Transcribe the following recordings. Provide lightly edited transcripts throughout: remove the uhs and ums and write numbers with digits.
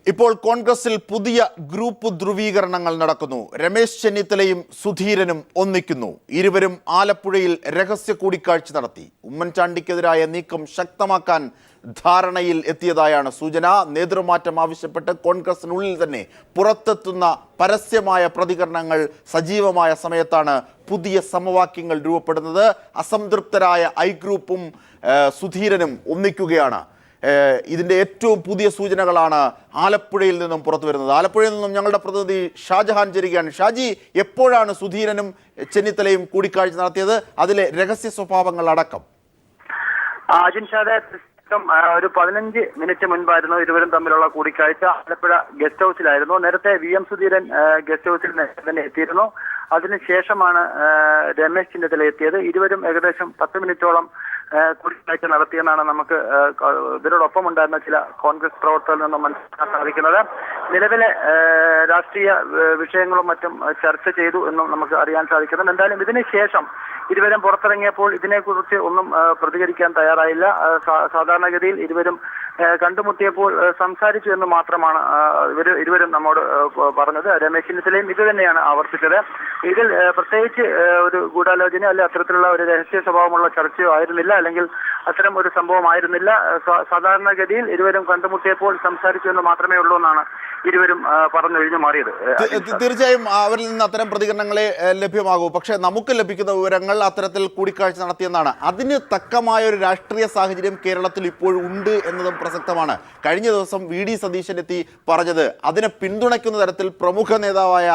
ഇപ്പോൾ കോൺഗ്രസിൽ പുതിയ ഗ്രൂപ്പ് ധ്രുവീകരണങ്ങൾ നടക്കുന്നു. രമേശ് ചെന്നിത്തലയും സുധീരനും ഒന്നിക്കുന്നു. ഇരുവരും ആലപ്പുഴയിൽ രഹസ്യ കൂടിക്കാഴ്ച നടത്തി. ഉമ്മൻചാണ്ടിക്കെതിരായ നീക്കം ശക്തമാക്കാൻ ധാരണയിൽ എത്തിയതായാണ് സൂചന. നേതൃമാറ്റം ആവശ്യപ്പെട്ട് കോൺഗ്രസിനുള്ളിൽ തന്നെ പുറത്തെത്തുന്ന പരസ്യമായ പ്രതികരണങ്ങൾ സജീവമായ സമയത്താണ് പുതിയ സമവാക്യങ്ങൾ രൂപപ്പെടുന്നത്. അസംതൃപ്തരായ ഐ ഗ്രൂപ്പും സുധീരനും ഒന്നിക്കുകയാണ്. ഇതിൻ്റെ ഏറ്റവും പുതിയ സൂചനകളാണ് ആലപ്പുഴയിൽ നിന്നും പുറത്തു വരുന്നത്. ആലപ്പുഴയിൽ നിന്നും ഞങ്ങളുടെ പ്രതിനിധി ഷാജഹാൻ ചേരുകയാണ്. ഷാജി, എപ്പോഴാണ് സുധീരനും ചെന്നിത്തലയും കൂടിക്കാഴ്ച നടത്തിയത്? അതിലെ രഹസ്യ സ്വഭാവങ്ങൾ അടക്കം. ഒരു 15 മിനിറ്റ് മുൻപായിരുന്നു ഇരുവരും തമ്മിലുള്ള കൂടിക്കാഴ്ച. ആലപ്പുഴ ഗസ്റ്റ് ഹൗസിലായിരുന്നു. നേരത്തെ VM സുധീരൻ ഗസ്റ്റ് ഹൗസിൽ തന്നെ എത്തിയിരുന്നു. അതിനുശേഷമാണ് രമേശ് ചെന്നിത്തല എത്തിയത്. ഇരുവരും ഏകദേശം 10 മിനിറ്റോളം കൂടിക്കാഴ്ച നടത്തിയെന്നാണ് നമുക്ക് ഇതിനോടൊപ്പം ഉണ്ടായിരുന്ന ചില കോൺഗ്രസ് പ്രവർത്തകരിൽ നിന്നും മനസ്സിലാക്കാൻ സാധിക്കുന്നത്. നിലവിലെ രാഷ്ട്രീയ വിഷയങ്ങളും മറ്റും ചർച്ച ചെയ്തു എന്നും നമുക്ക് അറിയാൻ സാധിക്കുന്നുണ്ട്. എന്തായാലും ഇതിന് ശേഷം ഇരുവരും പുറത്തിറങ്ങിയപ്പോൾ ഇതിനെക്കുറിച്ച് ഒന്നും പ്രതികരിക്കാൻ തയ്യാറായില്ല. സാധാരണഗതിയിൽ ഇരുവരും കണ്ടുമുട്ടിയപ്പോൾ സംസാരിച്ചു എന്ന് മാത്രമാണ് ഇരുവരും നമ്മോട് പറഞ്ഞത്. രമേശ് ചെന്നിത്തലയും ഇത് തന്നെയാണ് ആവർത്തിച്ചത്. ഇതിൽ പ്രത്യേകിച്ച് ഒരു ഗൂഢാലോചന അല്ലെ അത്തരത്തിലുള്ള ഒരു രഹസ്യ സ്വഭാവമുള്ള ചർച്ചയോ ആയിരുന്നില്ല, അല്ലെങ്കിൽ അത്തരം ഒരു സംഭവമായിരുന്നില്ല. സാധാരണഗതിയിൽ ഇരുവരും കണ്ടുമുട്ടിയപ്പോൾ സംസാരിച്ചു എന്ന് മാത്രമേ ഉള്ളൂ എന്നാണ് ഇരുവരും പറഞ്ഞൊഴിഞ്ഞു മാറിയത്. തീർച്ചയായും അവരിൽ നിന്ന് അത്തരം പ്രതികരണങ്ങളെ ലഭ്യമാകൂ. പക്ഷേ നമുക്ക് ലഭിക്കുന്ന വിവരങ്ങൾ അത്തരത്തിൽ കൂടിക്കാഴ്ച നടത്തിയെന്നാണ്. അതിന് തക്കമായ ഒരു രാഷ്ട്രീയ സാഹചര്യം കേരളത്തിൽ ഇപ്പോഴും ഉണ്ട് എന്നതും പ്രസക്തമാണ്. കഴിഞ്ഞ ദിവസം VD സതീശൻ എത്തി പറഞ്ഞത് അതിനെ പിന്തുണയ്ക്കുന്ന തരത്തിൽ പ്രമുഖ നേതാവായ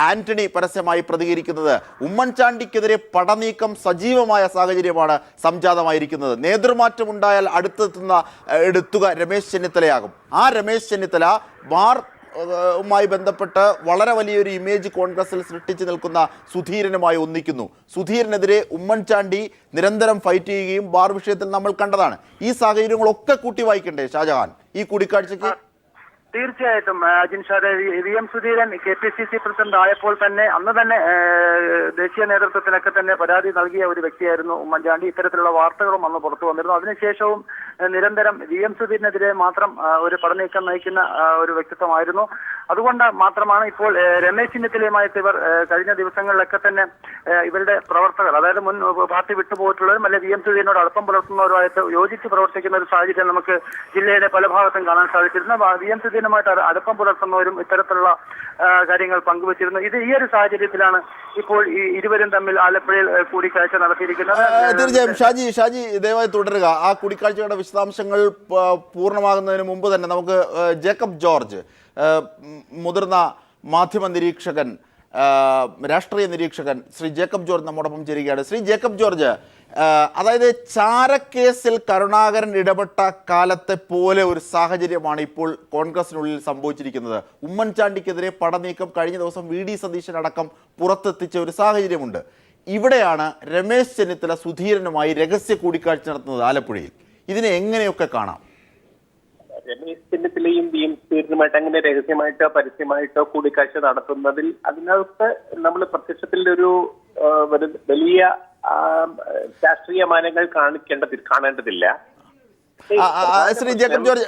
ആന്റണി പരസ്യമായി പ്രതികരിക്കുന്നത് ഉമ്മൻചാണ്ടിക്കെതിരെ പടനീക്കം സജീവമായ സാഹചര്യമാണ് സംജാതമായിരിക്കുന്നത്. നേതൃമാറ്റം ഉണ്ടായാൽ എടുത്തുക രമേശ് ചെന്നിത്തലയാകും. ആ രമേശ് ചെന്നിത്തല മായി ബന്ധപ്പെട്ട് വളരെ വലിയൊരു ഇമേജ് കോൺഗ്രസിൽ സൃഷ്ടിച്ചു നിൽക്കുന്ന സുധീരനുമായി ഒന്നിക്കുന്നു. സുധീരനെതിരെ ഉമ്മൻചാണ്ടി നിരന്തരം ഫൈറ്റ് ചെയ്യുകയും ബാർ വിഷയത്തിൽ നമ്മൾ കണ്ടതാണ്. ഈ സാഹചര്യങ്ങളൊക്കെ കൂട്ടി വായിക്കണ്ടേ ഷാജഹാൻ ഈ കൂടിക്കാഴ്ചയ്ക്ക്? തീർച്ചയായിട്ടും അജിൻഷാദ്, VM സുധീരൻ KPCC പ്രസിഡന്റ് ആയപ്പോൾ തന്നെ അന്ന് തന്നെ ദേശീയ നേതൃത്വത്തിനൊക്കെ തന്നെ പരാതി നൽകിയ ഒരു വ്യക്തിയായിരുന്നു ഉമ്മൻചാണ്ടി. ഇത്തരത്തിലുള്ള വാർത്തകളും അന്ന് പുറത്തു വന്നിരുന്നു. അതിനുശേഷവും നിരന്തരം VM സുധീരനെതിരെ മാത്രം ഒരു പടനീക്കം നയിക്കുന്ന ഒരു വ്യക്തിത്വമായിരുന്നു. അതുകൊണ്ട് മാത്രമാണ് ഇപ്പോൾ രമേശ് ചെന്നിത്തലയുമായിട്ട് ഇവർ കഴിഞ്ഞ ദിവസങ്ങളിലൊക്കെ തന്നെ ഇവരുടെ പ്രവർത്തകർ, അതായത് മുൻ പാർട്ടി വിട്ടുപോയിട്ടുള്ളവരും അല്ലെ VM സുധീരനോട് അടുപ്പം പുലർത്തുന്നവരുമായിട്ട് യോജിച്ച് പ്രവർത്തിക്കുന്ന ഒരു സാഹചര്യം നമുക്ക് ജില്ലയുടെ പല ഭാഗത്തും കാണാൻ സാധിച്ചിരുന്നു. VM സുധീരനുമായിട്ട് അടുപ്പം പുലർത്തുന്നവരും ഇത്തരത്തിലുള്ള കാര്യങ്ങൾ പങ്കുവച്ചിരുന്നു. ഈ ഒരു സാഹചര്യത്തിലാണ് ഇപ്പോൾ ഈ ഇരുവരും തമ്മിൽ ആലപ്പുഴയിൽ കൂടിക്കാഴ്ച നടത്തിയിരിക്കുന്നത്. തീർച്ചയായും ഷാജി ദയവായി തുടരുക. ആ കൂടിക്കാഴ്ചയുടെ വിശദാംശങ്ങൾ പൂർണ്ണമാകുന്നതിന് മുമ്പ് തന്നെ നമുക്ക് ജേക്കബ് ജോർജ്, മുതിർന്ന മാധ്യമ നിരീക്ഷകൻ, രാഷ്ട്രീയ നിരീക്ഷകൻ ശ്രീ ജേക്കബ് ജോർജ് നമ്മോടൊപ്പം ചേരുകയാണ്. ശ്രീ ജേക്കബ് ജോർജ്, അതായത് ചാരക്കേസിൽ കരുണാകരൻ ഇടപെട്ട കാലത്തെ പോലെ ഒരു സാഹചര്യമാണ് ഇപ്പോൾ കോൺഗ്രസിനുള്ളിൽ സംഭവിച്ചിരിക്കുന്നത്. ഉമ്മൻചാണ്ടിക്കെതിരെ പടനീക്കം കഴിഞ്ഞ ദിവസം VD സതീശൻ അടക്കം പുറത്തെത്തിച്ച ഒരു സാഹചര്യമുണ്ട്. ഇവിടെയാണ് രമേശ് ചെന്നിത്തല സുധീരനുമായി രഹസ്യ കൂടിക്കാഴ്ച നടത്തുന്നത് ആലപ്പുഴയിൽ. ഇതിനെ എങ്ങനെയൊക്കെ കാണാം? രമേശ് ചെന്നിത്തലയും VM സുധീരനുമായിട്ട് അങ്ങനെ രഹസ്യമായിട്ടോ പരസ്യമായിട്ടോ കൂടിക്കാഴ്ച നടത്തുന്നതിൽ അതിനകത്ത് നമ്മൾ പ്രത്യക്ഷത്തിൽ ഒരു വലിയ രാഷ്ട്രീയ മാനങ്ങൾ കാണേണ്ടതില്ല. ശ്രീ ജേക്കബ് ജോർജ്,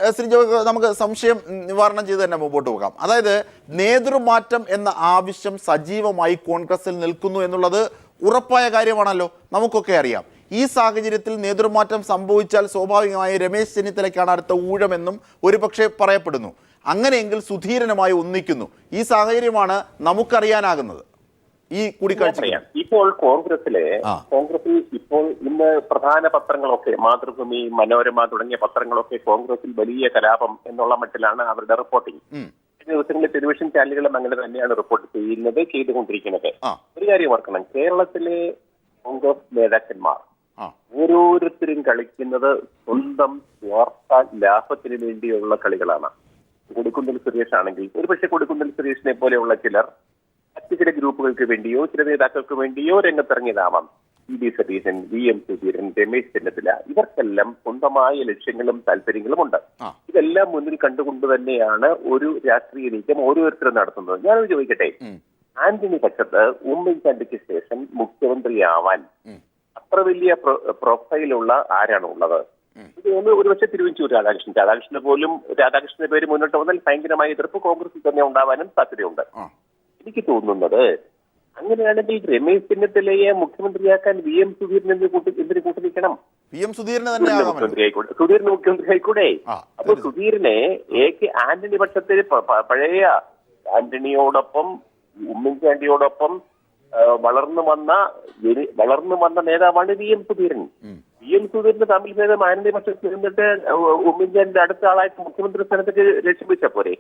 നമുക്ക് സംശയം നിവാരണം ചെയ്ത് തന്നെ മുമ്പോട്ട് പോകാം. അതായത് നേതൃമാറ്റം എന്ന ആവശ്യം സജീവമായി കോൺഗ്രസിൽ നിൽക്കുന്നു എന്നുള്ളത് ഉറപ്പായ കാര്യമാണല്ലോ, നമുക്കൊക്കെ അറിയാം. ഈ സാഹചര്യത്തിൽ നേതൃമാറ്റം സംഭവിച്ചാൽ സ്വാഭാവികമായി രമേശ് ചെന്നിത്തലയ്ക്കാണ് അടുത്ത ഊഴമെന്നും ഒരുപക്ഷെ പറയപ്പെടുന്നു. അങ്ങനെയെങ്കിൽ സുധീരനുമായി ഒന്നിക്കുന്നു. ഈ സാഹചര്യമാണ് നമുക്കറിയാനാകുന്നത് ഈ കൂടിക്കാഴ്ച. ഇപ്പോൾ കോൺഗ്രസിൽ ഇപ്പോൾ ഇന്ന് പ്രധാന പത്രങ്ങളൊക്കെ മാതൃഭൂമി, മനോരമ തുടങ്ങിയ പത്രങ്ങളൊക്കെ കോൺഗ്രസിൽ വലിയ കലാപം എന്നുള്ള മട്ടിലാണ് അവരുടെ റിപ്പോർട്ടിംഗ്. ദിവസങ്ങളിൽ ടെലിവിഷൻ ചാനലുകളും അങ്ങനെ തന്നെയാണ് റിപ്പോർട്ട് ചെയ്തുകൊണ്ടിരിക്കുന്നത്. ഒരു കാര്യം ഓർക്കണം, കേരളത്തിലെ കോൺഗ്രസ് നേതാക്കന്മാർ ഓരോരുത്തരും കളിക്കുന്നത് സ്വന്തം സ്വാർത്ഥ ലാഭത്തിന് വേണ്ടിയുള്ള കളികളാണ്. കൊടിക്കുന്നിൽ സുരേഷ് ആണെങ്കിൽ ഒരുപക്ഷെ കൊടിക്കുന്നിൽ സുരേഷിനെ പോലെയുള്ള ചിലർ മറ്റു ചില ഗ്രൂപ്പുകൾക്ക് വേണ്ടിയോ ചില നേതാക്കൾക്ക് വേണ്ടിയോ രംഗത്തിറങ്ങിയതാവാം. VD സതീശൻ, VM സുധീരൻ, രമേശ് ചെന്നിത്തല, ഇവർക്കെല്ലാം സ്വന്തമായ ലക്ഷ്യങ്ങളും താല്പര്യങ്ങളും ഉണ്ട്. ഇതെല്ലാം മുന്നിൽ കണ്ടുകൊണ്ട് തന്നെയാണ് ഒരു രാഷ്ട്രീയ നീക്കം ഓരോരുത്തരും നടത്തുന്നത്. ഞാനത് ചോദിക്കട്ടെ, ആന്റണി കച്ചത്ത് ഉമ്മൻചാണ്ടിക്ക് ശേഷം മുഖ്യമന്ത്രിയാവാൻ അത്ര വലിയ പ്രൊഫൈലുള്ള ആരാണ് ഉള്ളത്? എനിക്ക് തോന്നുന്നു ഒരുപക്ഷെ തിരുവഞ്ചൂർ രാധാകൃഷ്ണന്റെ പോലും രാധാകൃഷ്ണന്റെ പേര് മുന്നോട്ട് വന്നാൽ ഭയങ്കരമായ എതിർപ്പ് കോൺഗ്രസിൽ തന്നെ ഉണ്ടാവാനും സാധ്യതയുണ്ട്. എനിക്ക് തോന്നുന്നത് അങ്ങനെയാണെങ്കിൽ രമേശ് ചെന്നിത്തലയെ മുഖ്യമന്ത്രിയാക്കാൻ VM സുധീരൻ എന്തിനു കൂട്ടുനിൽക്കണം? VM സുധീരന് തന്നെ സുധീരന് മുഖ്യമന്ത്രി ആയിക്കൂടെ? അപ്പൊ സുധീരനെ ആന്റണി പക്ഷത്തിൽ പഴയ ആന്റണിയോടൊപ്പം ഉമ്മൻചാണ്ടിയോടൊപ്പം വളർന്നു വന്ന നേതാവാണ് VM സുധീരൻ. VM സുധീരന്റെ തമ്മിൽ ഭേദം ആന്റണി പക്ഷത്തിൽ നിന്നിട്ട് ഉമ്മൻചാണ്ടിന്റെ അടുത്ത ആളായിട്ട് മുഖ്യമന്ത്രി സ്ഥാനത്തേക്ക് രക്ഷപ്പിച്ച പോരെ?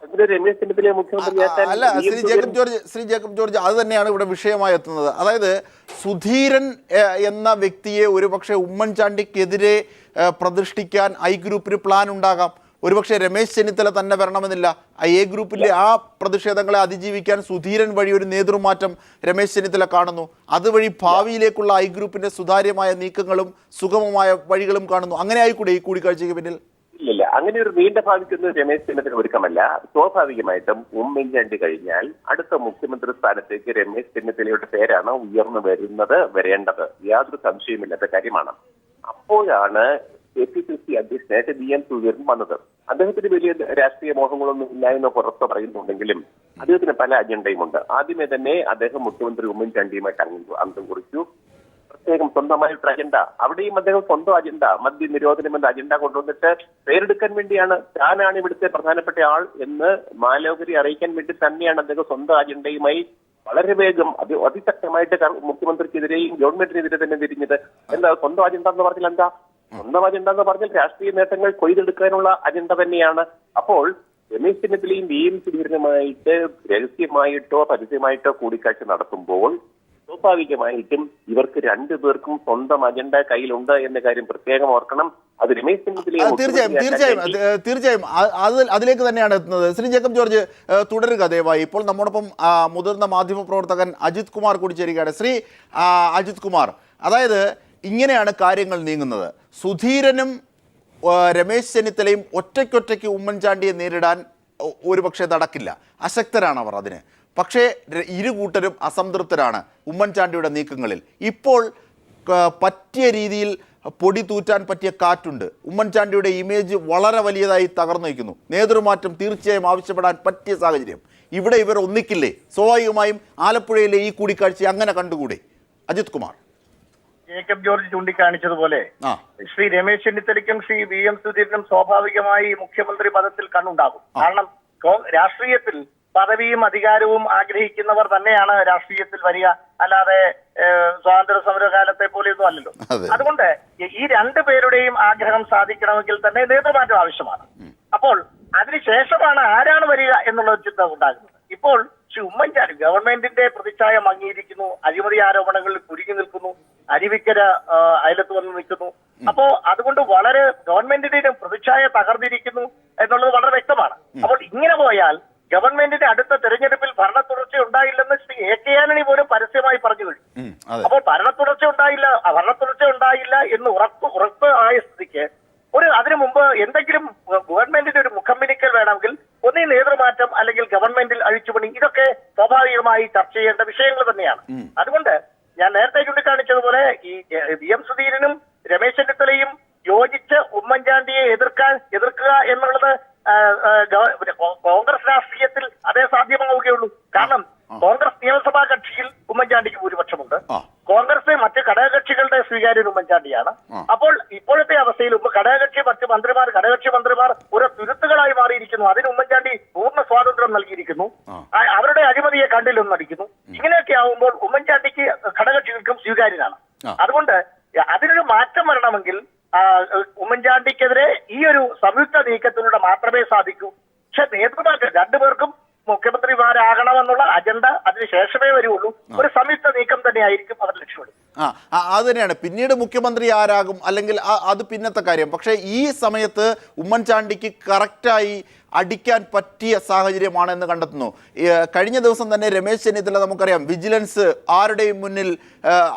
അതിന് രമേശ് ചെന്നിത്തലയെ മുഖ്യമന്ത്രിയാക്കാൻ അല്ല. ശ്രീ ജേക്കബ് ജോർജ് അത് തന്നെയാണ് ഇവിടെ വിഷയമായി എത്തുന്നത്. അതായത് സുധീരൻ എന്ന വ്യക്തിയെ ഒരുപക്ഷെ ഉമ്മൻചാണ്ടിക്കെതിരെ പ്രതിഷ്ഠിക്കാൻ ഐ ഗ്രൂപ്പിന് പ്ലാൻ ഉണ്ടാകാം. ഒരുപക്ഷെ രമേശ് ചെന്നിത്തല തന്നെ വരണമെന്നില്ല. എ ഗ്രൂപ്പിലെ ആ പ്രതിഷേധങ്ങളെ അതിജീവിക്കാൻ സുധീരൻ വഴി ഒരു നേതൃമാറ്റം രമേശ് ചെന്നിത്തല കാണുന്നു. അതുവഴി ഭാവിയിലേക്കുള്ള ഐ ഗ്രൂപ്പിന്റെ സുതാര്യമായ നീക്കങ്ങളും സുഗമമായ വഴികളും കാണുന്നു. അങ്ങനെ ആയിക്കൂടെ ഈ കൂടിക്കാഴ്ചയ്ക്ക് പിന്നിൽ? ഇല്ല, അങ്ങനെ ഒരു നീണ്ട ഭാവിക്കൊന്നും രമേശ് ചെന്നിത്തല ഒരുക്കമല്ല. സ്വാഭാവികമായിട്ടും ഉമ്മൻചാണ്ടി കഴിഞ്ഞാൽ അടുത്ത മുഖ്യമന്ത്രി സ്ഥാനത്തേക്ക് രമേശ് ചെന്നിത്തലയുടെ പേരാണ് ഉയർന്നു വരേണ്ടത്. യാതൊരു സംശയമില്ലാത്ത കാര്യമാണ്. അപ്പോഴാണ് KPCC അധ്യക്ഷനായിട്ട് VM സുധീരൻ വന്നത്. അദ്ദേഹത്തിന് വലിയ രാഷ്ട്രീയ മോഹങ്ങളൊന്നും ഇല്ല എന്ന് പുറത്ത് പറയുന്നുണ്ടെങ്കിലും അദ്ദേഹത്തിന് പല അജണ്ടയുമുണ്ട്. ആദ്യമേ തന്നെ അദ്ദേഹം മുഖ്യമന്ത്രി ഉമ്മൻചാണ്ടിയുമായിട്ട് അന്തം കുറിച്ചു. പ്രത്യേകം സ്വന്തമായിട്ട് അജണ്ട, അവിടെയും അദ്ദേഹം സ്വന്തം അജണ്ട, മദ്യ നിരോധനം എന്ന അജണ്ട കൊണ്ടുവന്നിട്ട് പേരെടുക്കാൻ വേണ്ടിയാണ്. താനാണ് ഇവിടുത്തെ പ്രധാനപ്പെട്ട ആൾ എന്ന് മാലോകരെ അറിയിക്കാൻ വേണ്ടി തന്നെയാണ് അദ്ദേഹം സ്വന്തം അജണ്ടയുമായി വളരെ വേഗം അതിശക്തമായിട്ട് മുഖ്യമന്ത്രിക്കെതിരെയും ഗവൺമെന്റിനെതിരെ തന്നെ തിരിഞ്ഞത്. എന്താ സ്വന്തം അജണ്ട എന്ന് പറഞ്ഞാൽ എന്താ? സ്വന്തം അജണ്ട എന്ന് പറഞ്ഞാൽ രാഷ്ട്രീയ നേട്ടങ്ങൾ കൊയ്തെടുക്കാനുള്ള അജണ്ട തന്നെയാണ്. അപ്പോൾ രമേശ് ചെന്നിത്തലയും VM സുധീരനുമായിട്ട് രഹസ്യമായിട്ടോ പരസ്യമായിട്ടോ കൂടിക്കാഴ്ച നടത്തുമ്പോൾ സ്വാഭാവികമായിട്ടും ഇവർക്ക് രണ്ടുപേർക്കും സ്വന്തം അജണ്ട കയ്യിലുണ്ട് എന്ന കാര്യം പ്രത്യേകം ഓർക്കണം. അത് രമേശ് ചെന്നിത്തലയെ തീർച്ചയായും അതിലേക്ക് തന്നെയാണ് എത്തുന്നത്. ശ്രീ ജേക്കബ് ജോർജ് തുടരുക ദയവായി. ഇപ്പോൾ നമ്മോടൊപ്പം മുതിർന്ന മാധ്യമ പ്രവർത്തകൻ അജിത് കുമാർ കൂടി ചേരുകയാണ്. ശ്രീ അജിത് കുമാർ, അതായത് ഇങ്ങനെയാണ് കാര്യങ്ങൾ നീങ്ങുന്നത്. സുധീരനും രമേശ് ചെന്നിത്തലയും ഒറ്റയ്ക്കൊറ്റയ്ക്ക് ഉമ്മൻചാണ്ടിയെ നേരിടാൻ ഒരുപക്ഷെ നടക്കില്ല. അശക്തരാണ് അവർ അതിന്. പക്ഷേ ഇരു കൂട്ടരും അസംതൃപ്തരാണ് ഉമ്മൻചാണ്ടിയുടെ നീക്കങ്ങളിൽ. ഇപ്പോൾ പറ്റിയ രീതിയിൽ പൊടി തൂറ്റാൻ പറ്റിയ കാറ്റുണ്ട്. ഉമ്മൻചാണ്ടിയുടെ ഇമേജ് വളരെ വലിയതായി തകർന്നു നിൽക്കുന്നു. നേതൃമാറ്റം തീർച്ചയായും ആവശ്യപ്പെടാൻ പറ്റിയ സാഹചര്യം. ഇവിടെ ഇവർ ഒന്നിക്കില്ലേ? സ്വാഭാവികമായും ആലപ്പുഴയിലെ ഈ കൂടിക്കാഴ്ച അങ്ങനെ കണ്ടുകൂടെ? അജിത് കുമാർ. ജേക്കബ് ജോർജ് ചൂണ്ടിക്കാണിച്ചതുപോലെ ശ്രീ രമേശ് ചെന്നിത്തലയ്ക്കും ശ്രീ VM സുധീരനും സ്വാഭാവികമായി മുഖ്യമന്ത്രി പദത്തിൽ കണ്ണുണ്ടാകും. കാരണം രാഷ്ട്രീയത്തിൽ പദവിയും അധികാരവും ആഗ്രഹിക്കുന്നവർ തന്നെയാണ് രാഷ്ട്രീയത്തിൽ വരിക, അല്ലാതെ സ്വാതന്ത്ര്യ സമരകാലത്തെ പോലെയൊന്നും അല്ലല്ലോ. അതുകൊണ്ട് ഈ രണ്ടു പേരുടെയും ആഗ്രഹം സാധിക്കണമെങ്കിൽ തന്നെ നേതൃമാറ്റം ആവശ്യമാണ്. അപ്പോൾ അതിനുശേഷമാണ് ആരാണ് വരിക എന്നുള്ള ചിന്ത ഉണ്ടാകുന്നത്. ഇപ്പോൾ ശ്രീ ഉമ്മൻചാണ്ടി ഗവൺമെന്റിന്റെ പ്രതിച്ഛായ മങ്ങിയിരിക്കുന്നു, അഴിമതി ആരോപണങ്ങളിൽ കുരുങ്ങി നിൽക്കുന്നു, അരുവിക്കര അയലത്ത് വന്ന് നിൽക്കുന്നു. അപ്പോ അതുകൊണ്ട് വളരെ ഗവൺമെന്റിന്റെ പ്രതിച്ഛായ തകർന്നിരിക്കുന്നു എന്നുള്ളത് വളരെ വ്യക്തമാണ്. അപ്പോൾ ഇങ്ങനെ പോയാൽ ഗവൺമെന്റിന്റെ അടുത്ത തെരഞ്ഞെടുപ്പിൽ ഭരണ തുടർച്ച ഉണ്ടായില്ലെന്ന് ശ്രീ AK ആന്റണി പോലും പരസ്യമായി പറഞ്ഞു കഴിഞ്ഞു. അപ്പോൾ ഭരണ തുടർച്ച ഉണ്ടായില്ല എന്ന് ഉറപ്പ് ആയ സ്ഥിതിക്ക് അതിനു മുമ്പ് എന്തെങ്കിലും ഗവൺമെന്റിന്റെ ഒരു മുഖംമിനിക്കൽ വേണമെങ്കിൽ ഒന്നീ നേതൃമാറ്റം അല്ലെങ്കിൽ ഗവൺമെന്റിൽ അഴിച്ചുപണി, ഇതൊക്കെ സ്വാഭാവികമായി ചർച്ച ചെയ്യേണ്ട വിഷയങ്ങൾ തന്നെയാണ്. അതുകൊണ്ട് ഞാൻ നേരത്തെ ചൂണ്ടിക്കാണിച്ചതുപോലെ ഈ VM സുധീരനും രമേശ് ചെന്നിത്തലയും യോജിച്ച് ഉമ്മൻചാണ്ടിയെ എതിർക്കുക എന്നുള്ളത് കോൺഗ്രസ് രാഷ്ട്രീയത്തിൽ അതേ സാധ്യമാവുകയുള്ളൂ. കാരണം കോൺഗ്രസ് നിയമസഭാ കക്ഷിയിൽ ഉമ്മൻചാണ്ടിക്ക് ഭൂരിപക്ഷമുണ്ട്. കോൺഗ്രസ് മറ്റ് ഘടകകക്ഷികളുടെ സ്വീകാര്യൻ ഉമ്മൻചാണ്ടിയാണ്. അപ്പോൾ ഇപ്പോഴത്തെ അവസ്ഥയിൽ ഘടകകക്ഷി മന്ത്രിമാർ ഒരു തുരുത്തുകളായി മാറിയിരിക്കുന്നു. അതിന് ഉമ്മൻചാണ്ടി പൂർണ്ണ സ്വാതന്ത്ര്യം നൽകിയിരിക്കുന്നു. അവരുടെ അഴിമതിയെ കണ്ടില്ലെന്ന് നടിക്കുന്നു. ഇങ്ങനെയൊക്കെ ആവുമ്പോൾ ഉമ്മൻചാണ്ടിക്ക് ഘടകകക്ഷികൾക്കും സ്വീകാര്യനാണ്. അതുകൊണ്ട് അതിനൊരു മാറ്റം വരണമെങ്കിൽ ഉമ്മൻചാണ്ടിക്കെതിരെ ഈ ഒരു സംയുക്ത നീക്കത്തിലൂടെ മാത്രമേ സാധിക്കൂ. പക്ഷെ നേതൃമാറ്റം രണ്ടുപേർക്കും മുഖ്യമന്ത്രിമാരാകണമെന്നുള്ള അജണ്ട അതിനുശേഷമേ വരുള്ളൂ. ഒരു സംയുക്ത നീക്കം തന്നെയായിരിക്കും അവർ ലക്ഷ്യമിടുന്നത്. അത് തന്നെയാണ്. പിന്നീട് മുഖ്യമന്ത്രി ആരാകും അല്ലെങ്കിൽ അത് പിന്നത്തെ കാര്യം. പക്ഷേ ഈ സമയത്ത് ഉമ്മൻചാണ്ടിക്ക് കറക്റ്റായി അടിക്കാൻ പറ്റിയ സാഹചര്യമാണ് എന്ന് കണ്ടെത്തുന്നു. കഴിഞ്ഞ ദിവസം തന്നെ രമേശ് ചെന്നിത്തല നമുക്കറിയാം, വിജിലൻസ് ആരുടെയും മുന്നിൽ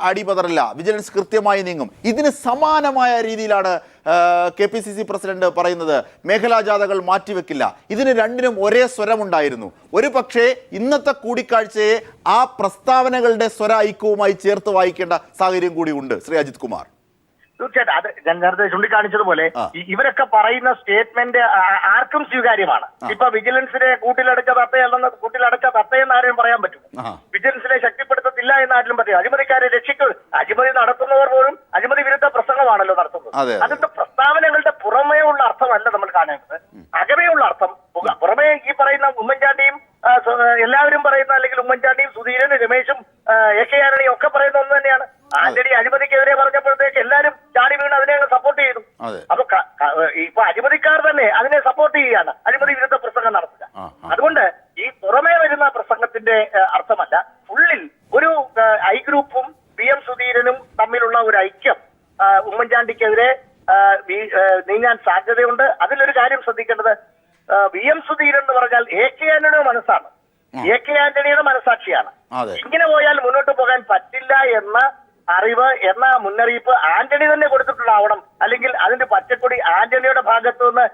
അടിപതറില്ല, വിജിലൻസ് കൃത്യമായി നീങ്ങും. ഇതിന് സമാനമായ രീതിയിലാണ് KPCC പ്രസിഡന്റ് പറയുന്നത്, മേഖലാ ജാഥകൾ മാറ്റിവെക്കില്ല. ഇതിന് രണ്ടിനും ഒരേ സ്വരമുണ്ടായിരുന്നു. ഒരു പക്ഷേ ഇന്നത്തെ കൂടിക്കാഴ്ചയെ ആ പ്രസ്താവനകളുടെ സ്വര ഐക്യവുമായി ചേർത്ത് വായിക്കേണ്ട സാഹചര്യം കൂടി ഉണ്ട്. ശ്രീ അജിത് കുമാർ. തീർച്ചയായിട്ടും അത് ഞാൻ നേരത്തെ ചൂണ്ടിക്കാണിച്ചതുപോലെ ഇവരൊക്കെ പറയുന്ന സ്റ്റേറ്റ്മെന്റ് ആർക്കും സ്വീകാര്യമാണ്. ഇപ്പൊ വിജിലൻസിനെ കൂട്ടിലടച്ച തത്തയല്ലെന്ന് കൂട്ടിലടച്ച തത്തയെന്ന് ആരെയും പറയാൻ പറ്റും. വിജിലൻസിനെ ശക്തിപ്പെടുത്തത്തില്ല എന്ന് ആരും പറയും. അഴിമതിക്കാരെ രക്ഷിക്കും. അഴിമതി നടത്തുന്നവർ പോലും അഴിമതി വിരുദ്ധ പ്രസംഗമാണല്ലോ നടത്തുന്നത്. അതിന്റെ പ്രസ്താവനകളുടെ പുറമേ ഉള്ള അർത്ഥമല്ല നമ്മൾ കാണേണ്ടത്, അകമേ ഉള്ള അർത്ഥം. പുറമേ ഈ പറയുന്ന ഉമ്മൻചാണ്ടിയും എല്ലാവരും പറയുന്ന, അല്ലെങ്കിൽ ഉമ്മൻചാണ്ടിയും സുധീരനും രമേശും AK ആന്റണിയും ഒക്കെ പറയുന്ന ഒന്ന് തന്നെയാണ്. ആന്റണി അഴിമതിക്കെതിരെ പറഞ്ഞപ്പോഴത്തേക്ക് എല്ലാവരും ചാടി വീണ് അതിനെ സപ്പോർട്ട് ചെയ്തു. അപ്പൊ ഇപ്പൊ അഴിമതിക്കാർ തന്നെ അതിനെ സപ്പോർട്ട് ചെയ്യുകയാണ്, അഴിമതി വിരുദ്ധ പ്രസംഗം നടത്തുക. അതുകൊണ്ട് ഈ പുറമേ വരുന്ന പ്രസംഗത്തിന്റെ അർത്ഥമല്ല, ഉള്ളിൽ ഒരു ഐ ഗ്രൂപ്പും PM സുധീരനും തമ്മിലുള്ള ഒരു ഐക്യം ഉമ്മൻചാണ്ടിക്കെതിരെ നീങ്ങാൻ സാധ്യതയുണ്ട്. അതിലൊരു കാര്യം ശ്രദ്ധിക്കേണ്ടത്, VM സുധീരൻ എന്ന് പറഞ്ഞാൽ AK ആന്റണിയുടെ മനസ്സാണ്, AK ആന്റണിയുടെ മനസാക്ഷിയാണ്. ഇങ്ങനെ പോയാൽ മുന്നോട്ട് പോകാൻ പറ്റില്ല എന്ന അറിവ്, എന്ന മുന്നറിയിപ്പ് ആന്റണി തന്നെ കൊടുത്തിട്ടുണ്ടാവണം. അല്ലെങ്കിൽ അതിന്റെ പച്ചക്കൊടി ആന്റണിയുടെ ഭാഗത്തു നിന്ന്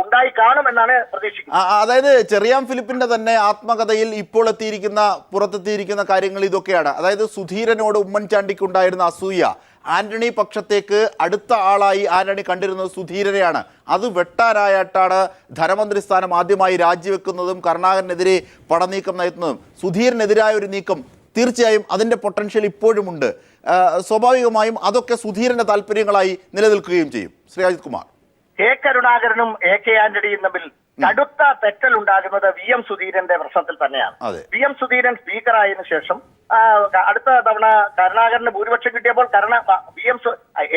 ഉണ്ടായി കാണുമെന്നാണ് പ്രതീക്ഷിക്കുന്നത്. അതായത് ചെറിയാൻ ഫിലിപ്പിന്റെ തന്നെ ആത്മകഥയിൽ ഇപ്പോൾ പുറത്തെത്തിയിരിക്കുന്ന കാര്യങ്ങൾ ഇതൊക്കെയാണ്. അതായത് സുധീരനോട് ഉമ്മൻചാണ്ടിക്കുണ്ടായിരുന്ന അസൂയ, ആന്റണി പക്ഷത്തേക്ക് അടുത്ത ആളായി ആന്റണി കണ്ടിരുന്നത് സുധീരനെയാണ്. അത് വെട്ടാനായിട്ടാണ് ധനമന്ത്രി സ്ഥാനം ആദ്യമായി രാജിവെക്കുന്നതും കരുണാകരനെതിരെ പടനീക്കം നയിക്കുന്നതും. സുധീരനെതിരായ ഒരു നീക്കം തീർച്ചയായും അതിൻ്റെ പൊട്ടൻഷ്യൽ ഇപ്പോഴുമുണ്ട്. സ്വാഭാവികമായും അതൊക്കെ സുധീരന്റെ താല്പര്യങ്ങളായി നിലനിൽക്കുകയും ചെയ്യും. ശ്രീ അജിത് കുമാർ, കരുണാകരനും AK ആന്റണിയും തമ്മിൽ കടുത്ത തെറ്റൽ ഉണ്ടാകുന്നത് VM സുധീരന്റെ പ്രശ്നത്തിൽ തന്നെയാണ്. VM സുധീരൻ സ്പീക്കറായതിനു ശേഷം അടുത്ത തവണ കരുണാകരന് ഭൂരിപക്ഷം കിട്ടിയപ്പോൾ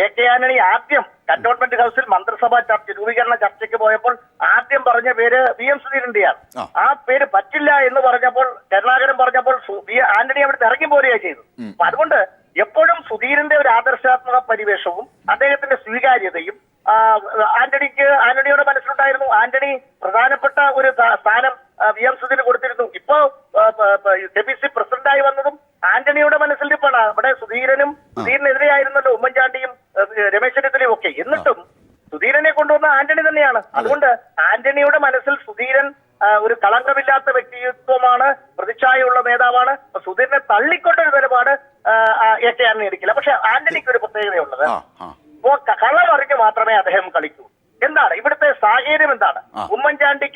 AK ആന്റണി ആദ്യം കന്റോൺമെന്റ് ഹൗസിൽ മന്ത്രിസഭാ രൂപീകരണ ചർച്ചയ്ക്ക് പോയപ്പോൾ ആദ്യം പറഞ്ഞ പേര് VM സുധീരന്റെയാണ്. ആ പേര് പറ്റില്ല എന്ന് പറഞ്ഞപ്പോൾ, കരുണാകരൻ പറഞ്ഞപ്പോൾ ആന്റണി അവിടുത്തെ ഇറങ്ങി പോരുകയാണ് ചെയ്തു. അപ്പൊ അതുകൊണ്ട് എപ്പോഴും സുധീരന്റെ ഒരു ആദർശാത്മക പരിവേഷവും അദ്ദേഹത്തിന്റെ സ്വീകാര്യതയും ആന്റണിയുടെ മനസ്സിലുണ്ടായിരുന്നു. ആന്റണി പ്രധാനപ്പെട്ട ഒരു സ്ഥാനം VM സുധീരന് കൊടുത്തിരുന്നു. ഇപ്പോ KPC പ്രസിഡന്റായി വന്നതും ആന്റണിയുടെ മനസ്സിലിരിപ്പാണ്. അവിടെ സുധീരനെതിരെയായിരുന്നല്ലോ ഉമ്മൻചാണ്ടിയും രമേശ് ചെന്നിത്തലയും ഒക്കെ. എന്നിട്ടും സുധീരനെ കൊണ്ടുവന്ന ആന്റണി തന്നെയാണ്. അതുകൊണ്ട് ആന്റണിയുടെ മനസ്സിൽ സുധീരൻ ഒരു കളങ്കമില്ലാത്ത വ്യക്തിത്വമാണ്, പ്രതിച്ഛായുള്ള നേതാവാണ്. സുധീരനെ തള്ളിക്കൊണ്ടൊരു നിലപാട് AK ആന്റണി എടുക്കില്ല. പക്ഷെ ആന്റണിക്ക് ഒരു പ്രത്യേകതയുള്ളത്, കളം അറിഞ്ഞ് മാത്രമേ അദ്ദേഹം കളിക്കൂ. എന്താണ് ഇവിടുത്തെ സാഹചര്യം? എന്താണ്? ഉമ്മൻചാണ്ടി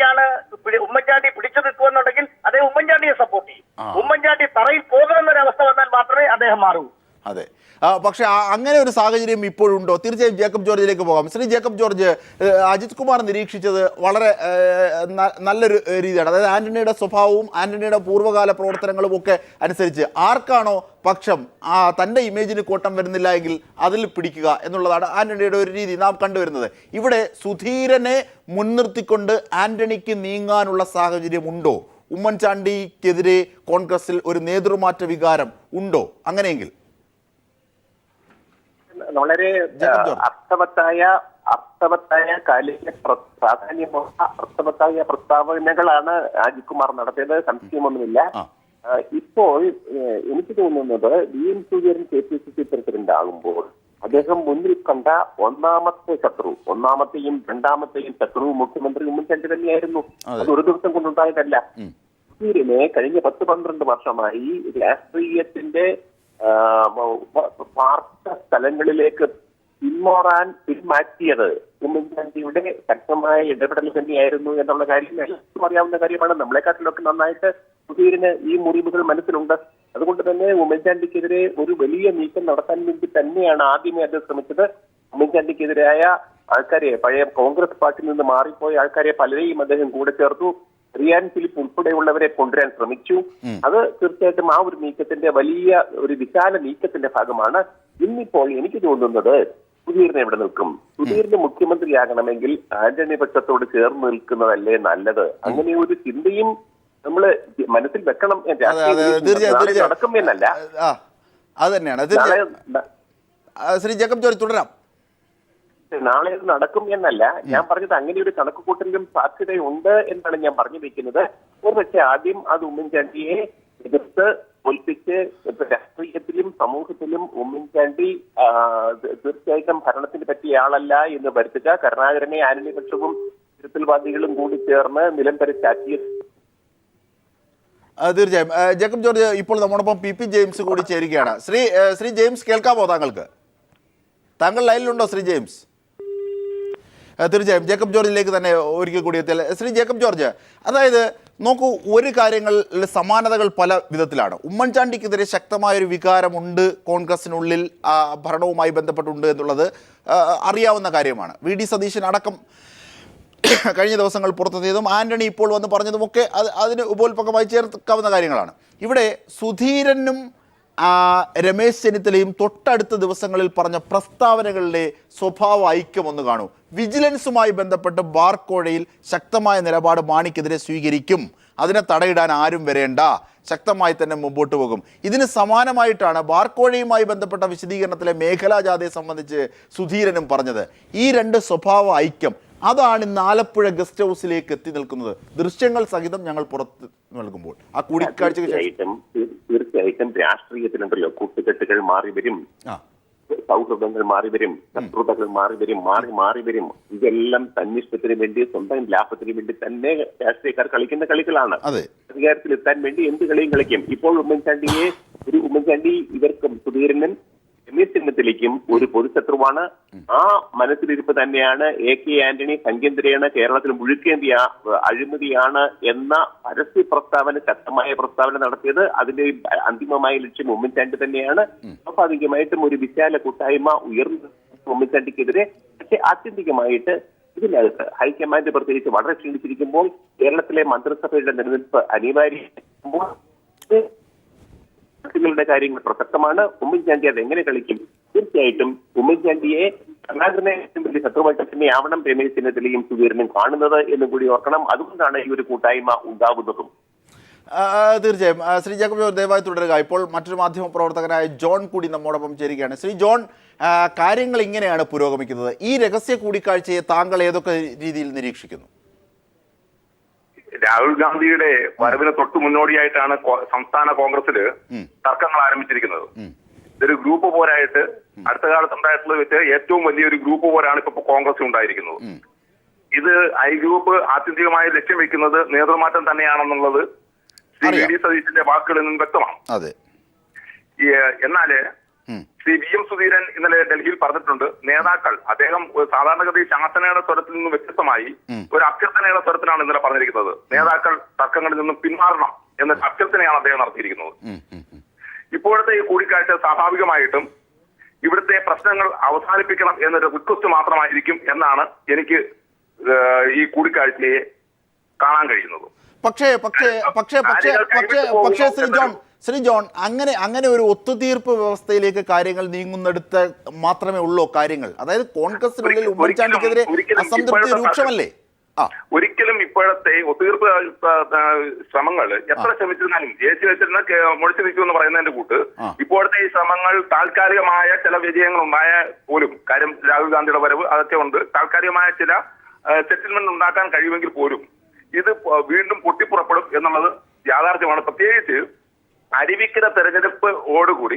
പിടിച്ചു നിൽക്കുമെന്നുണ്ടെങ്കിൽ അദ്ദേഹം ഉമ്മൻചാണ്ടിയെ സപ്പോർട്ട് ചെയ്യും. ഉമ്മൻചാണ്ടി തറയിൽ പോകുമെന്നൊരവസ്ഥ വന്നാൽ മാത്രമേ അദ്ദേഹം മാറൂ. അതെ, പക്ഷെ അങ്ങനെ ഒരു സാഹചര്യം ഇപ്പോഴുണ്ടോ? തീർച്ചയായും ജേക്കബ് ജോർജിലേക്ക് പോകാം. ശ്രീ ജേക്കബ് ജോർജ്, അജിത് കുമാർ നിരീക്ഷിച്ചത് വളരെ നല്ലൊരു രീതിയാണ്. അതായത് ആന്റണിയുടെ സ്വഭാവവും ആന്റണിയുടെ പൂർവ്വകാല പ്രവർത്തനങ്ങളും ഒക്കെ അനുസരിച്ച് ആർക്കാണോ പക്ഷം തൻ്റെ ഇമേജിന് കോട്ടം വരുന്നില്ല എങ്കിൽ അതിൽ പിടിക്കുക എന്നുള്ളതാണ് ആന്റണിയുടെ ഒരു രീതി നാം കണ്ടുവരുന്നത്. ഇവിടെ സുധീരനെ മുൻനിർത്തിക്കൊണ്ട് ആന്റണിക്ക് നീങ്ങാനുള്ള സാഹചര്യം ഉണ്ടോ? ഉമ്മൻചാണ്ടിക്കെതിരെ കോൺഗ്രസിൽ ഒരു നേതൃമാറ്റ വികാരം ഉണ്ടോ? അങ്ങനെയെങ്കിൽ വളരെ അർത്ഥവത്തായ കാലിക പ്രാധാന്യമുള്ള അർത്ഥവത്തായ പ്രസ്താവനകളാണ് അജിത് കുമാർ നടത്തിയത്, സംശയമൊന്നുമില്ല. ഇപ്പോൾ എനിക്ക് തോന്നുന്നത് VM സുധീരൻ KPCC പ്രസിഡന്റ് ആകുമ്പോൾ അദ്ദേഹം മുന്നിൽ കണ്ട ഒന്നാമത്തെയും രണ്ടാമത്തെയും ശത്രു മുഖ്യമന്ത്രി ഉമ്മൻചാണ്ടി തന്നെയായിരുന്നു. അത് ഒരു ദിവസം കൊണ്ടുണ്ടായതല്ല. സുധീരനെ കഴിഞ്ഞ 10-12 വർഷമായി രാഷ്ട്രീയത്തിന്റെ വാർത്ത സ്ഥലങ്ങളിലേക്ക് പിന്മാറ്റിയത് ഉമ്മൻചാണ്ടിയുടെ ശക്തമായ ഇടപെടൽ തന്നെയായിരുന്നു എന്നുള്ള കാര്യം എല്ലാവർക്കും അറിയാവുന്ന കാര്യമാണ്. നമ്മളെക്കാട്ടിലൊക്കെ നന്നായിട്ട് സുധീരന് ഈ മുറിവുകൾ മനസ്സിലുണ്ട്. അതുകൊണ്ട് തന്നെ ഉമ്മൻചാണ്ടിക്കെതിരെ ഒരു വലിയ നീക്കം നടത്താൻ വേണ്ടി തന്നെയാണ് ആദ്യമേ അത് ശ്രമിച്ചത്. ഉമ്മൻചാണ്ടിക്കെതിരായ ആൾക്കാരെ, പഴയ കോൺഗ്രസ് പാർട്ടിയിൽ നിന്ന് മാറിപ്പോയ ആൾക്കാരെ പലരെയും അദ്ദേഹം കൂടെ ചേർത്തു. റിയാൻ ഫിലിപ്പ് ഉൾപ്പെടെയുള്ളവരെ കൊണ്ടുവരാൻ ശ്രമിച്ചു. അത് തീർച്ചയായിട്ടും ആ ഒരു നീക്കത്തിന്റെ വലിയ ഒരു വിശാല നീക്കത്തിന്റെ ഭാഗമാണ്. ഇന്നിപ്പോൾ എനിക്ക് തോന്നുന്നത് സുധീരനെ എവിടെ നിൽക്കും? സുധീരന് മുഖ്യമന്ത്രിയാകണമെങ്കിൽ ആന്റണി പക്ഷത്തോട് ചേർന്ന് നിൽക്കുന്നതല്ലേ നല്ലത്? അങ്ങനെ ഒരു ചിന്തയും നമ്മൾ മനസ്സിൽ വെക്കണം. നടക്കും എന്നല്ല, അത് തന്നെയാണ്. ശ്രീ ജേക്കബ് ജോർജ് തുടരാം. നാളെ ഇത് നടക്കും എന്നല്ല ഞാൻ പറഞ്ഞത്. അങ്ങനെ ഒരു കണക്കുകൂട്ടലിലും സാധ്യതയുണ്ട് എന്നാണ് ഞാൻ പറഞ്ഞു വെക്കുന്നത്. പക്ഷേ ആദ്യം അത് ഉമ്മൻചാണ്ടിയെ എതിർത്ത് തോൽപ്പിച്ച് രാഷ്ട്രീയത്തിലും സമൂഹത്തിലും ഉമ്മൻചാണ്ടി തീർച്ചയായിട്ടും ഭരണത്തിന് പറ്റിയ ആളല്ല എന്ന് വരുത്തുക. കരുണാകരനെ ആന്റണി പക്ഷവും തിരുത്തൽവാദികളും കൂടി ചേർന്ന് നിലംപരിച്ചാക്കിയ തീർച്ചയായും. ജേക്കബ് ജോർജ്, ഇപ്പോൾ നമ്മോടൊപ്പം PP ജെയിംസ് കൂടി ചേരുകയാണ്. ശ്രീ ജെയിംസ്, കേൾക്കാമോ താങ്കൾക്ക്? താങ്കൾ ലൈനിലുണ്ടോ ശ്രീ ജെയിംസ്? തീർച്ചയായും ജേക്കബ് ജോർജിലേക്ക് തന്നെ ഒരിക്കൽ കൂടി എത്തിയാൽ. ശ്രീ ജേക്കബ് ജോർജ്, അതായത് നോക്കൂ, ഒരു കാര്യങ്ങളിൽ സമാനതകൾ പല വിധത്തിലാണ്. ഉമ്മൻചാണ്ടിക്കെതിരെ ശക്തമായൊരു വികാരമുണ്ട് കോൺഗ്രസിനുള്ളിൽ, ഭരണവുമായി ബന്ധപ്പെട്ടുണ്ട് എന്നുള്ളത് അറിയാവുന്ന കാര്യമാണ്. വി ഡി സതീശൻ അടക്കം കഴിഞ്ഞ ദിവസങ്ങൾ പുറത്തെത്തിയതും ആന്റണി ഇപ്പോൾ വന്ന് പറഞ്ഞതുമൊക്കെ അതിന് ഉപോത്പകമായി ചേർക്കാവുന്ന കാര്യങ്ങളാണ്. ഇവിടെ സുധീരനും രമേശ് ചെന്നിത്തലയും തൊട്ടടുത്ത ദിവസങ്ങളിൽ പറഞ്ഞ പ്രസ്താവനകളുടെ സ്വഭാവ ഐക്യം ഒന്ന് കാണൂ. വിജിലൻസുമായി ബന്ധപ്പെട്ട് ബാർക്കോഴയിൽ ശക്തമായ നിലപാട് മാണിക്കെതിരെ സ്വീകരിക്കും, അതിനെ തടയിടാൻ ആരും വരേണ്ട, ശക്തമായി തന്നെ മുമ്പോട്ട് പോകും. ഇതിന് സമാനമായിട്ടാണ് ബാർക്കോഴയുമായി ബന്ധപ്പെട്ട വിശദീകരണത്തിലെ മേഖലാ ജാഥയെ സംബന്ധിച്ച് സുധീരനും പറഞ്ഞത്. ഈ രണ്ട് സ്വഭാവ ഐക്യം അതാണ് ഇന്ന് ആലപ്പുഴ ഗസ്റ്റ് ഹൗസിലേക്ക് എത്തി നിൽക്കുന്നത്. ദൃശ്യങ്ങൾ സഹിതം ഞങ്ങൾ പുറത്ത് നൽകുമ്പോൾ ആ കൂടിക്കാഴ്ചയ്ക്ക് തീർച്ചയായിട്ടും രാഷ്ട്രീയത്തിലുണ്ടല്ലോ കൂട്ടുകെട്ടുകൾ മാറി വരും, സൗഹൃദങ്ങൾ മാറി വരും, ശത്രുതകൾ മാറി വരും, മാറി വരും. ഇതെല്ലാം തന്നിഷ്ടത്തിന് വേണ്ടി, സ്വന്തം ലാഭത്തിന് വേണ്ടി തന്നെ രാഷ്ട്രീയക്കാർ കളിക്കുന്ന കളികളാണ്. അധികാരത്തിൽ എത്താൻ വേണ്ടി എന്ത് കളിയും കളിക്കും. ഇപ്പോൾ ഉമ്മൻചാണ്ടി ഇവർക്കും സുധീരനും രമേശ് ചെന്നിത്തലയ്ക്കും ഒരു പൊതുശത്രുവാണ്. ആ മനസ്സിലിരിപ്പ് തന്നെയാണ് AK ആന്റണി സംഖ്യന്തരെയാണ് കേരളത്തിൽ മുഴുക്കേന്ത്യ അഴിമതിയാണ് എന്ന പരസ്യ പ്രസ്താവന, ശക്തമായ പ്രസ്താവന നടത്തിയത്. അതിന്റെ അന്തിമമായ ലക്ഷ്യം ഉമ്മൻചാണ്ടി തന്നെയാണ്. സ്വാഭാവികമായിട്ടും ഒരു വിശാല കൂട്ടായ്മ ഉയർന്ന ഉമ്മൻചാണ്ടിക്കെതിരെ. പക്ഷെ ആത്യന്തികമായിട്ട് ഇതിനകത്ത് ഹൈക്കമാൻഡ് പ്രത്യേകിച്ച് വളരെ ക്ഷീണിച്ചിരിക്കുമ്പോൾ കേരളത്തിലെ മന്ത്രിസഭയുടെ നിലനിൽപ്പ് അനിവാര്യമാകുമ്പോൾ ങ്ങളുടെ കാര്യങ്ങൾ പ്രസക്തമാണ്. ഉമ്മൻചാണ്ടി അത് എങ്ങനെ കളിക്കും? തീർച്ചയായിട്ടും ഉമ്മൻചാണ്ടിയെ കരുണാകരനെ വലിയ ശത്രുവായിട്ട് തന്നെയാവണം രമേശ് ചെന്നിത്തലയും സുധീരനും കാണുന്നത് എന്നും കൂടി ഓർക്കണം. അതുകൊണ്ടാണ് ഈ ഒരു കൂട്ടായ്മ ഉണ്ടാകുന്നതും. തീർച്ചയായും. ശ്രീ ജേക്കബ് ജോർജ് ദയവായി തുടരുക. ഇപ്പോൾ മറ്റൊരു മാധ്യമ പ്രവർത്തകനായ ജോൺ കൂടി നമ്മോടൊപ്പം ചേരുകയാണ്. ശ്രീ ജോൺ, കാര്യങ്ങൾ ഇങ്ങനെയാണ് പുരോഗമിക്കുന്നത്. ഈ രഹസ്യ കൂടിക്കാഴ്ചയെ താങ്കൾ ഏതൊക്കെ രീതിയിൽ നിരീക്ഷിക്കുന്നു? രാഹുൽ ഗാന്ധിയുടെ വരവിന് തൊട്ടു മുന്നോടിയായിട്ടാണ് സംസ്ഥാന കോൺഗ്രസില് തർക്കങ്ങൾ ആരംഭിച്ചിരിക്കുന്നത്. ഇതൊരു ഗ്രൂപ്പ് പോരായിട്ട് അടുത്ത കാലത്ത് ഉണ്ടായിട്ടുള്ളത് വെച്ച് ഏറ്റവും വലിയൊരു ഗ്രൂപ്പ് പോരാണ് ഇപ്പൊ കോൺഗ്രസ് ഉണ്ടായിരിക്കുന്നത്. ഇത് ഐ ഗ്രൂപ്പ് ആത്യന്തികമായി ലക്ഷ്യം വെക്കുന്നത് നേതൃമാറ്റം തന്നെയാണെന്നുള്ളത് ശ്രീ വി ഡി സതീശന്റെ വാക്കുകളിൽ നിന്ന് വ്യക്തമാണ്. എന്നാല് ശ്രീ VM സുധീരൻ ഇന്നലെ ഡൽഹിയിൽ പറഞ്ഞിട്ടുണ്ട്, നേതാക്കൾ, അദ്ദേഹം സാധാരണഗതി ശാസനയുടെ സ്വരത്തിൽ നിന്ന് വ്യത്യസ്തമായി ഒരു അഭ്യർത്ഥനയുടെ സ്വരത്തിലാണ് ഇന്നലെ പറഞ്ഞിരിക്കുന്നത്. നേതാക്കൾ തർക്കങ്ങളിൽ നിന്നും പിന്മാറണം എന്ന അഭ്യർത്ഥനയാണ് അദ്ദേഹം നടത്തിയിരിക്കുന്നത്. ഇപ്പോഴത്തെ ഈ കൂടിക്കാഴ്ച സ്വാഭാവികമായിട്ടും ഇവിടുത്തെ പ്രശ്നങ്ങൾ അവസാനിപ്പിക്കണം എന്നൊരു റിക്വസ്റ്റ് മാത്രമായിരിക്കും എന്നാണ് എനിക്ക് ഈ കൂടിക്കാഴ്ചയെ കാണാൻ കഴിയുന്നത്. പക്ഷേ ശ്രീ ജോൺ, അങ്ങനെ ഒരു ഒത്തുതീർപ്പ് വ്യവസ്ഥയിലേക്ക് കാര്യങ്ങൾ നീങ്ങുന്നിടത്ത് മാത്രമേ ഉള്ളൂ കാര്യങ്ങൾ. അതായത് കോൺഗ്രസിനുള്ളിൽ ഉമ്മൻചാണ്ടിക്കെതിരെ അസംതൃപ്തി രൂക്ഷമല്ലേ? ഒരിക്കലും ഇപ്പോഴത്തെ ഒത്തുതീർപ്പ് ശ്രമങ്ങൾ എത്ര ശ്രമിച്ചിരുന്നാലും ജയിച്ചു വെച്ചിരുന്ന മുഴിച്ചു നിൽക്കുമെന്ന് പറയുന്നതിന്റെ കൂട്ട് ഇപ്പോഴത്തെ ഈ ശ്രമങ്ങൾ താൽക്കാലികമായ ചില വിജയങ്ങൾ ഉണ്ടായ പോലും, കാര്യം രാഹുൽ ഗാന്ധിയുടെ വരവ് അതൊക്കെ ഉണ്ട്, താൽക്കാലികമായ ചില സെറ്റിൽമെന്റ് ഉണ്ടാക്കാൻ കഴിയുമെങ്കിൽ പോലും ഇത് വീണ്ടും പൊട്ടിപ്പുറപ്പെടും എന്നുള്ളത് യാഥാർത്ഥ്യമാണ്. പ്രത്യേകിച്ച് അരുവിക്കര തെരഞ്ഞെടുപ്പോടുകൂടി,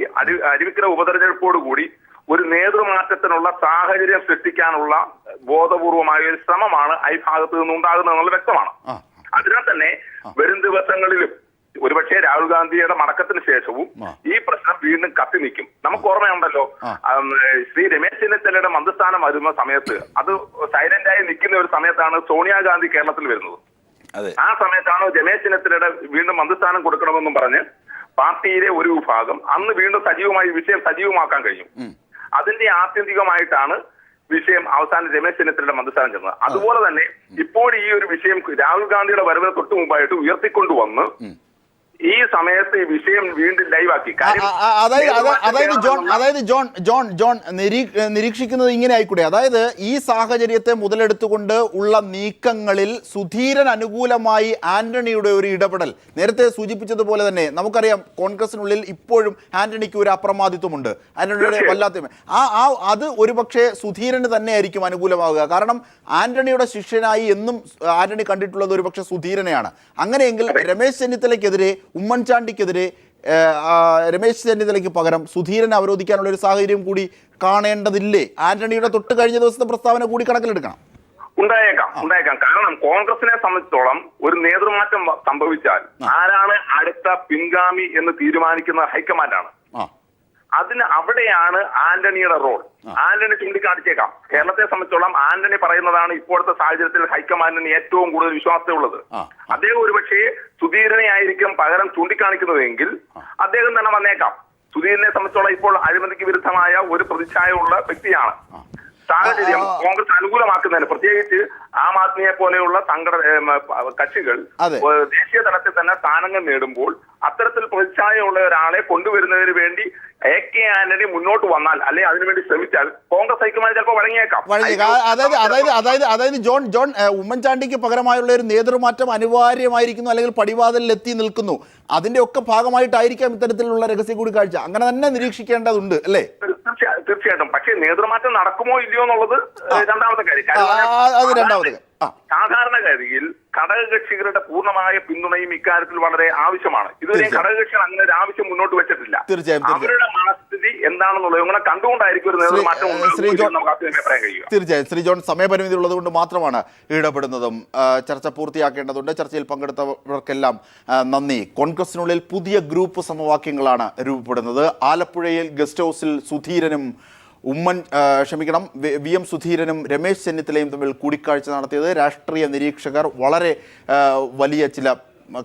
അരുവിക്കര ഉപതെരഞ്ഞെടുപ്പോടുകൂടി ഒരു നേതൃമാറ്റത്തിനുള്ള സാഹചര്യം സൃഷ്ടിക്കാനുള്ള ബോധപൂർവമായ ഒരു ശ്രമമാണ് ഈ ഭാഗത്ത് നിന്നുണ്ടാകുന്നത് എന്നുള്ളത് വ്യക്തമാണ്. അതിനാൽ തന്നെ വരും ദിവസങ്ങളിലും ഒരുപക്ഷെ രാഹുൽ ഗാന്ധിയുടെ മടക്കത്തിന് ശേഷവും ഈ പ്രശ്നം വീണ്ടും കത്തി നിൽക്കും. നമുക്ക് ഓർമ്മയുണ്ടല്ലോ, ശ്രീ രമേശ് ചെന്നിത്തലയുടെ മന്ത്രിസ്ഥാനം വരുന്ന സമയത്ത് അത് സൈലന്റായി നിൽക്കുന്ന ഒരു സമയത്താണ് സോണിയാഗാന്ധി കേരളത്തിൽ വരുന്നത്. ആ സമയത്താണ് രമേശ് ചെന്നിത്തലയുടെ വീണ്ടും മന്ത്രിസ്ഥാനം കൊടുക്കണമെന്നും പറഞ്ഞ് പാർട്ടിയിലെ ഒരു വിഭാഗം അന്ന് വീണ്ടും സജീവമായി വിഷയം സജീവമാക്കാൻ കഴിഞ്ഞു. അതിന്റെ ആത്യന്തികമായിട്ടാണ് വിഷയം അവസാനം രമേശ് ചെന്നിത്തലയുടെ മന്ത്രിസ്ഥാനം ചെന്നത്. അതുപോലെ തന്നെ ഇപ്പോൾ ഈ ഒരു വിഷയം രാഹുൽ ഗാന്ധിയുടെ വരവിന് തൊട്ടു മുമ്പായിട്ട് ഉയർത്തിക്കൊണ്ടുവന്ന് ഈ സമയത്ത് ഈ വിഷയം വീണ്ടും ലൈവാക്കി. അതായത് ജോൺ നിരീക്ഷിക്കുന്നത് ഇങ്ങനെ ആയിക്കൂടെ? അതായത് ഈ സാഹചര്യത്തെ മുതലെടുത്തുകൊണ്ട് ഉള്ള നീക്കങ്ങളിൽ സുധീരൻ അനുകൂലമായി ആന്റണിയുടെ ഒരു ഇടപെടൽ, നേരത്തെ സൂചിപ്പിച്ചതുപോലെ തന്നെ നമുക്കറിയാം കോൺഗ്രസിനുള്ളിൽ ഇപ്പോഴും ആന്റണിക്ക് ഒരു അപ്രമാദിത്വമുണ്ട്, ആന്റണിയുടെ വല്ലാത്ത അത് ഒരുപക്ഷെ സുധീരന് തന്നെയായിരിക്കും അനുകൂലമാവുക. കാരണം ആന്റണിയുടെ ശിഷ്യനായി എന്നും ആന്റണി കണ്ടിട്ടുള്ളത് ഒരുപക്ഷെ സുധീരനെയാണ്. അങ്ങനെയെങ്കിൽ രമേശ് ചെന്നിത്തലയ്ക്കെതിരെ, ഉമ്മൻചാണ്ടിക്കെതിരെ രമേശ് ചെന്നിത്തലയ്ക്ക് പകരം സുധീരനെ അവരോധിക്കാനുള്ള ഒരു സാഹചര്യം കൂടി കാണേണ്ടതില്ലേ? ആന്റണിയുടെ തൊട്ട് കഴിഞ്ഞ ദിവസത്തെ പ്രസ്താവന കൂടി കണക്കിലെടുക്കണം. ഉണ്ടായേക്കാം. കാരണം കോൺഗ്രസിനെ സംബന്ധിച്ചോളം ഒരു നേതൃമാറ്റം സംഭവിച്ചാൽ ആരാണ് അടുത്ത പിൻഗാമി എന്ന് തീരുമാനിക്കുന്ന ഹൈക്കമാൻഡാണ്. അവിടെയാണ് ആന്റണിയുടെ റോൾ. ആന്റണി ചൂണ്ടിക്കാണിച്ചേക്കാം. കേരളത്തെ സംബന്ധിച്ചോളം ആന്റണി പറയുന്നതാണ് ഇപ്പോഴത്തെ സാഹചര്യത്തിൽ ഹൈക്കമാൻഡിന് ഏറ്റവും കൂടുതൽ വിശ്വാസമുള്ളത്. അദ്ദേഹം ഒരുപക്ഷെ സുധീരനെ ആയിരിക്കും പകരം ചൂണ്ടിക്കാണിക്കുന്നതെങ്കിൽ അദ്ദേഹം തന്നെ വന്നേക്കാം. സുധീരനെ സംബന്ധിച്ചോളം ഇപ്പോൾ അഴിമതിക്ക് വിരുദ്ധമായ ഒരു പ്രതിച്ഛായ ഉള്ള വ്യക്തിയാണ്. സാഹചര്യം കോൺഗ്രസ് അനുകൂലമാക്കുന്നതിന്, പ്രത്യേകിച്ച് ആം ആദ്മിയെ പോലെയുള്ള കക്ഷികൾ ദേശീയ തലത്തിൽ തന്നെ സ്ഥാനങ്ങൾ നേടുമ്പോൾ അത്തരത്തിൽ പ്രതിച്ഛായുള്ള ഒരാളെ കൊണ്ടുവരുന്നതിന് വേണ്ടി AK ആന്റണി മുന്നോട്ട് വന്നാൽ, അല്ലെങ്കിൽ അതിനുവേണ്ടി ശ്രമിച്ചാൽ കോൺഗ്രസ് ഹൈക്കമാൻഡ് ചിലപ്പോൾ വഴങ്ങിയേക്കാം. അതായത് ജോൺ ഉമ്മൻചാണ്ടിക്ക് പകരമായുള്ള ഒരു നേതൃമാറ്റം അനിവാര്യമായിരിക്കുന്നു, അല്ലെങ്കിൽ പടിവാതിലിൽ എത്തി നിൽക്കുന്നു. അതിന്റെ ഒക്കെ ഭാഗമായിട്ടായിരിക്കാം ഇത്തരത്തിലുള്ള രഹസ്യ കൂടിക്കാഴ്ച. അങ്ങനെ തന്നെ നിരീക്ഷിക്കേണ്ടതുണ്ട് അല്ലേ? തീർച്ചയായിട്ടും. പക്ഷേ നേതൃമാറ്റം നടക്കുമോ ഇല്ലയോ എന്നുള്ളത് രണ്ടാമത്തെ കാര്യം. സാധാരണഗതിയിൽ ഘടകകക്ഷികളുടെ പൂർണ്ണമായ പിന്തുണയും ഇക്കാര്യത്തിൽ വളരെ ആവശ്യമാണ്. ഇതുവരെ ഘടകകക്ഷികൾ അങ്ങനെ ഒരു ആവശ്യം മുന്നോട്ട് വെച്ചിട്ടില്ല. അവരുടെ മനസ്ഥിതി എന്താണെന്നുള്ളത് ഇങ്ങനെ കണ്ടുകൊണ്ടായിരിക്കും ഒരു നേതൃമാറ്റം. തീർച്ചയായും ശ്രീ ജോൺ, സമയപരിമിതി ഉള്ളത് കൊണ്ട് മാത്രമാണ് ഇടപെടുന്നതും. ചർച്ച പൂർത്തിയാക്കേണ്ടതുണ്ട്. ചർച്ചയിൽ പങ്കെടുത്തവർക്കെല്ലാം നന്ദി. കോൺഗ്രസിനുള്ളിൽ പുതിയ ഗ്രൂപ്പ് സമവാക്യങ്ങളാണ് രൂപപ്പെടുന്നത്. ആലപ്പുഴയിൽ ഗസ്റ്റ് ഹൗസിൽ സുധീരനും VM സുധീരനും രമേശ് ചെന്നിത്തലയും തമ്മിൽ കൂടിക്കാഴ്ച നടത്തിയത്. രാഷ്ട്രീയ നിരീക്ഷകർ വളരെ വലിയ ചില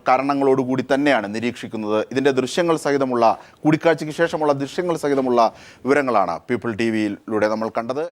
കാരണങ്ങളോടുകൂടി തന്നെയാണ് നിരീക്ഷിക്കുന്നത്. ഇതിൻ്റെ ദൃശ്യങ്ങൾ സഹിതമുള്ള കൂടിക്കാഴ്ചയ്ക്ക് ശേഷമുള്ള ദൃശ്യങ്ങൾ സഹിതമുള്ള വിവരങ്ങളാണ് പീപ്പിൾ TV യിലൂടെ നമ്മൾ കണ്ടത്.